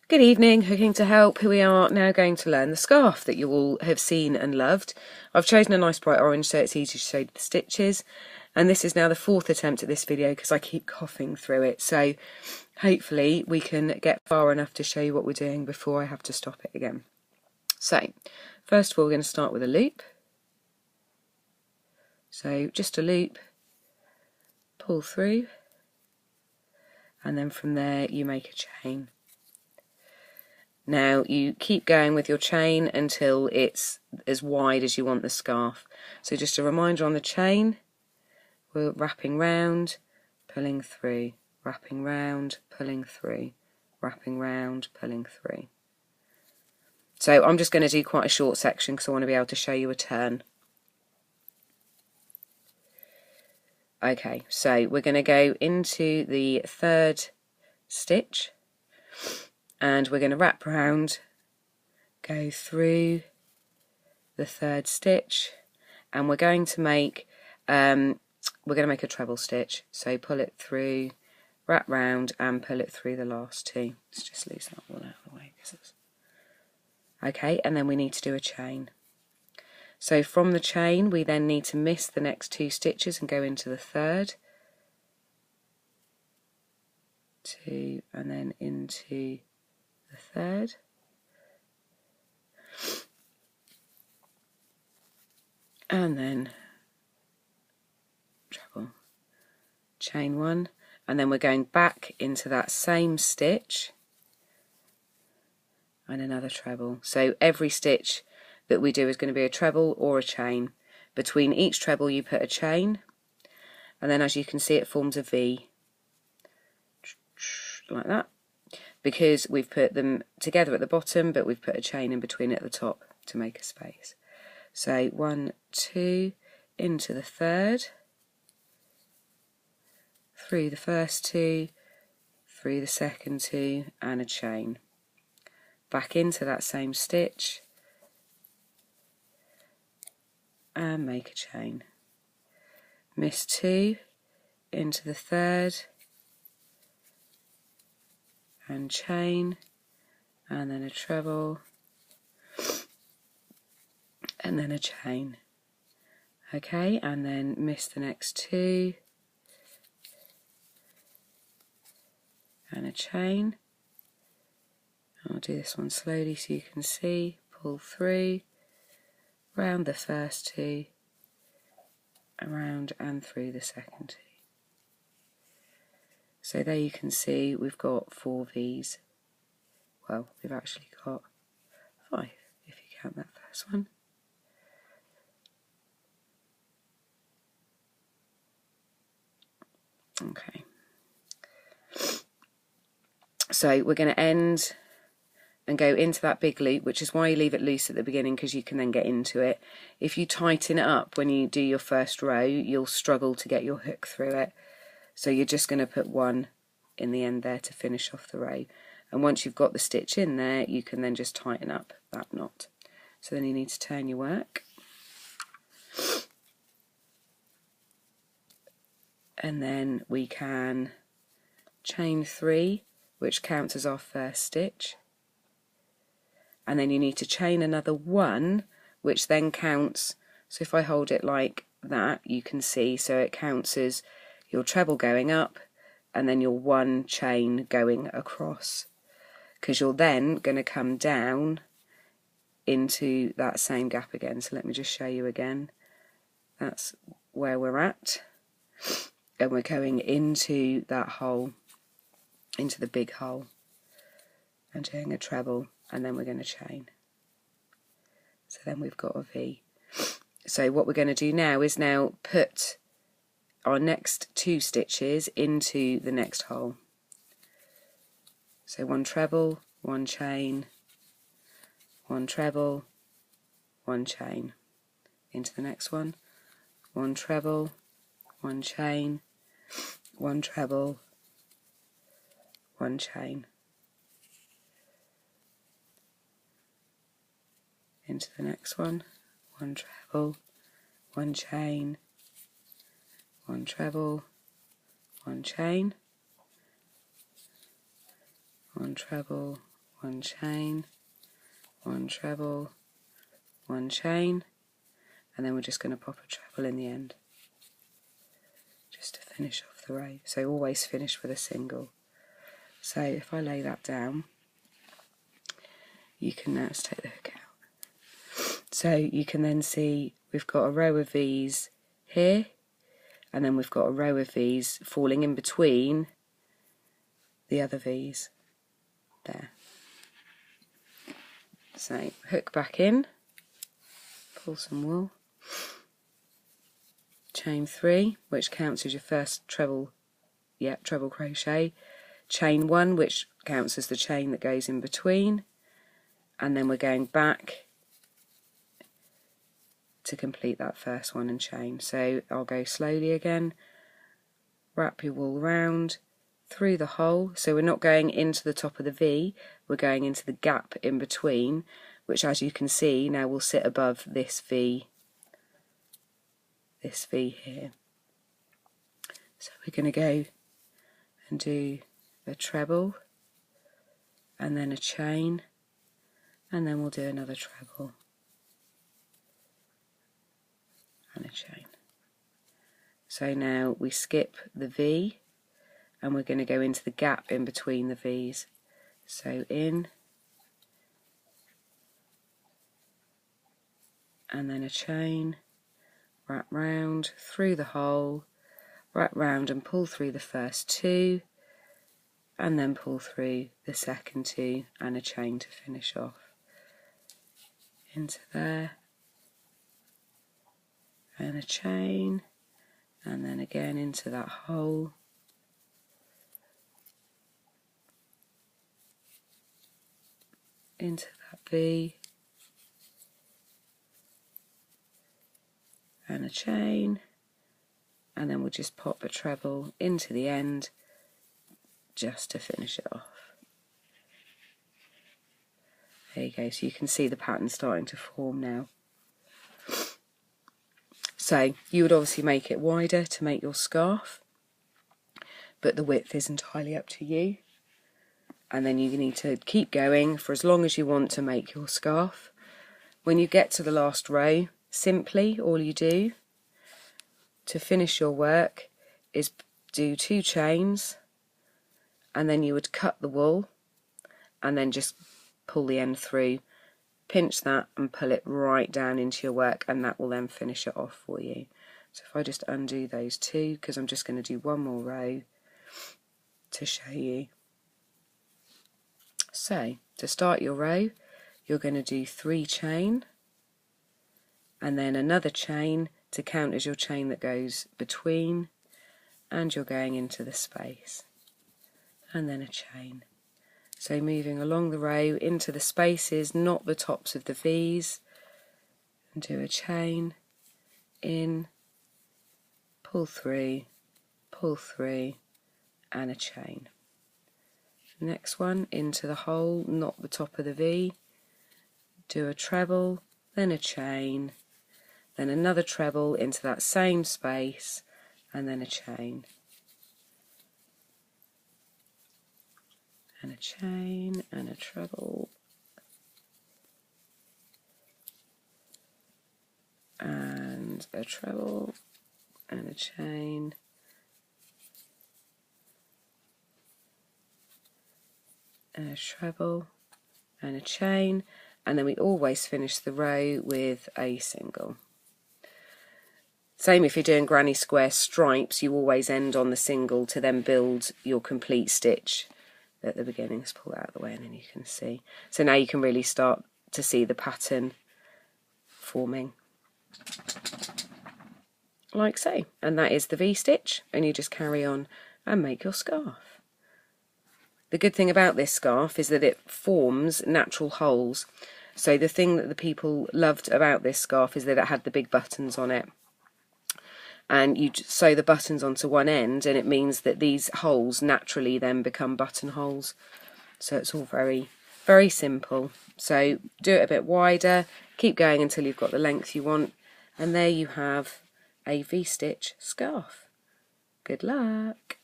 Good evening, Hooking to Help. We are now going to learn the scarf that you all have seen and loved. I've chosen a nice bright orange so it's easy to show the stitches. And this is now the fourth attempt at this video because I keep coughing through it. So hopefully we can get far enough to show you what we're doing before I have to stop it again. So first of all, we're going to start with a loop. So just a loop, pull through, and then from there you make a chain. Now you keep going with your chain until it's as wide as you want the scarf. So just a reminder on the chain, we're wrapping round, pulling through, wrapping round, pulling through, wrapping round, pulling through. So I'm just going to do quite a short section because I want to be able to show you a turn. Okay, so we're going to go into the third stitch. And we're going to wrap round, go through the third stitch, and we're going to make a treble stitch. So pull it through, wrap round, and pull it through the last two. Let's just loosen that one out of the way. Okay, and then we need to do a chain. So from the chain, we then need to miss the next two stitches and go into the third, two, and then into the third, and then treble, chain one, and then we're going back into that same stitch and another treble. So every stitch that we do is going to be a treble or a chain. Between each treble you put a chain, and then as you can see it forms a V like that, because we've put them together at the bottom but we've put a chain in between at the top to make a space. So 1, 2, into the third, through the first two, through the second two, and a chain. Back into that same stitch and make a chain. Miss two, into the third, and chain, and then a treble, and then a chain. Okay, and then miss the next two, and a chain. I'll do this one slowly so you can see. Pull through, round the first two, around and through the second two. So there you can see we've got 4 V's. Well, we've actually got 5 if you count that first one. Okay. So we're going to end and go into that big loop, which is why you leave it loose at the beginning, because you can then get into it. If you tighten it up when you do your first row, you'll struggle to get your hook through it. So you're just going to put one in the end there to finish off the row. And once you've got the stitch in there, you can then just tighten up that knot. So then you need to turn your work. And then we can chain 3, which counts as our first stitch. And then you need to chain another 1, which then counts. So if I hold it like that, you can see, so it counts as your treble going up and then your 1 chain going across, because you're then going to come down into that same gap again. So let me just show you again. That's where we're at, and we're going into that hole, into the big hole, and doing a treble, and then we're going to chain. So then we've got a V. So what we're going to do now is put our next 2 stitches into the next hole. So 1 treble, 1 chain, 1 treble, 1 chain. Into the next one, 1 treble, 1 chain, 1 treble, 1 chain. Into the next one, 1 treble, 1 chain, 1 treble, 1 chain, 1 treble, 1 chain, 1 treble, 1 chain, and then we're just going to pop a treble in the end just to finish off the row. So always finish with a single. So if I lay that down, you can now, let's take the hook out. So you can then see we've got a row of V's here, and then we've got a row of V's falling in between the other V's there. So hook back in, pull some wool, chain 3, which counts as your first treble crochet, chain 1, which counts as the chain that goes in between, and then we're going back to complete that first one and chain. So I'll go slowly again, wrap your wool round through the hole, so we're not going into the top of the V, we're going into the gap in between, which as you can see now will sit above this V here. So we're going to go and do a treble and then a chain, and then we'll do another treble and a chain. So now we skip the V and we're going to go into the gap in between the V's. So in, and then a chain, wrap round through the hole, wrap round and pull through the first 2, and then pull through the second 2 and a chain to finish off. Into there, and a chain, and then again into that hole, into that V, and a chain, and then we'll just pop a treble into the end just to finish it off. There you go, so you can see the pattern starting to form now. So you would obviously make it wider to make your scarf, but the width is entirely up to you. And then you need to keep going for as long as you want to make your scarf. When you get to the last row, simply all you do to finish your work is do 2 chains, and then you would cut the wool and then just pull the end through, pinch that and pull it right down into your work, and that will then finish it off for you. So if I just undo those 2, because I'm just going to do one more row to show you. So to start your row, you're going to do 3 chain, and then another chain to count as your chain that goes between, and you're going into the space, and then a chain. So moving along the row into the spaces, not the tops of the V's, and do a chain, in, pull through, and a chain. Next one, into the hole, not the top of the V, do a treble, then a chain, then another treble into that same space, and then a chain, and a chain, and a treble, and a treble, and a chain, and a treble, and a chain, and then we always finish the row with a single. Same if you're doing granny square stripes, you always end on the single to then build your complete stitch at the beginning. Let's pull that out of the way and then you can see. So now you can really start to see the pattern forming like so, and that is the V-stitch, and you just carry on and make your scarf. The good thing about this scarf is that it forms natural holes. So the thing that the people loved about this scarf is that it had the big buttons on it. And you sew the buttons onto one end, and it means that these holes naturally then become buttonholes. So it's all very, very simple. So do it a bit wider, keep going until you've got the length you want, and there you have a V-stitch scarf. Good luck!